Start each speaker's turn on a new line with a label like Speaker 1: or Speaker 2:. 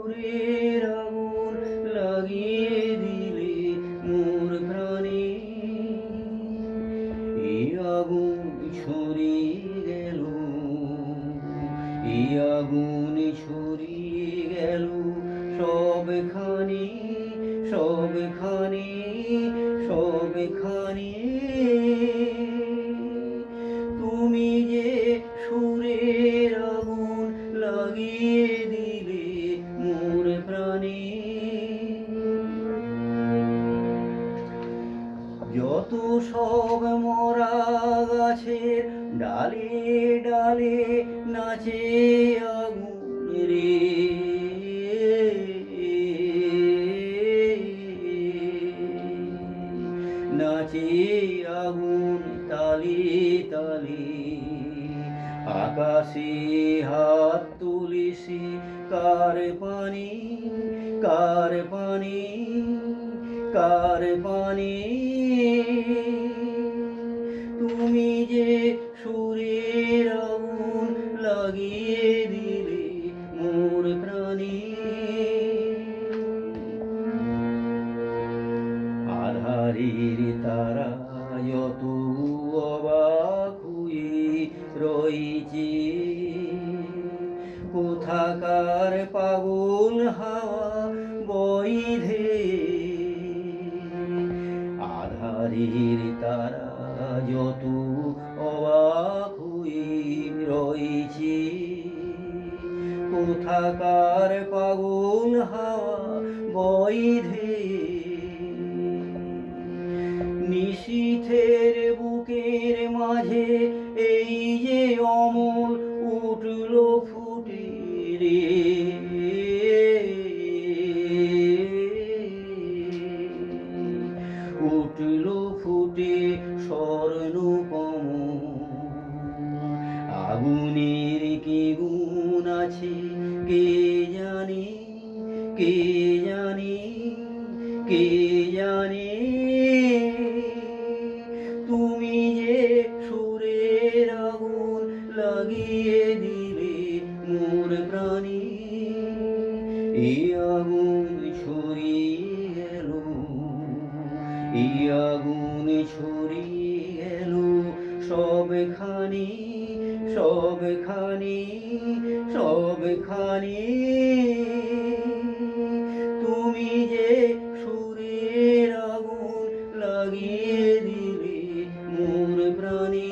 Speaker 1: সুরের আগুন লাগিয়ে দিলে মোর প্রাণে। এই আগুন ছড়িয়ে গেল, এই আগুন ছড়িয়ে গেল সবখানে, সবখানে, সবখানে। তুমি যে সুরের আগুন লাগিয়ে দিলে মোর প্রাণে। যত সব মরা গাছের ডালে ডালে নাচে আগুন রে, নাচে আগুন তালে তালে। আকাশে হাত তুলেছে কার পানে, কার পানে, কার পানে। তুমি যে সুরের আগুন লাগিয়ে দিলে মোর প্রাণে। আধারের তারা যত অবাক হয়ে রয়েছে, কোথাকার পাগল হাওয়া বইধে। আধারের তারা যত অবাক হয়ে রয়েছে, কোথাকার পাগল হাওয়া বইধে। নিশীথের বুকের মাঝে এই যে অমল উঠল ফুটে রে, উঠল ফুটে স্বর্ণকমল। আগুনের কি গুণ আছে কে জানে, কে জানে, কে জানে। তুমি যে সুরের আগুন লাগিয়ে দিলে মোর প্রাণে। এই আগুন ছড়িয়ে গেল, এই আগুন ছড়িয়ে গেল সবখানে, সবখানে, সবখানে। তুমি যে সুরের আগুন লাগিয়ে দিলে মোর প্রাণে।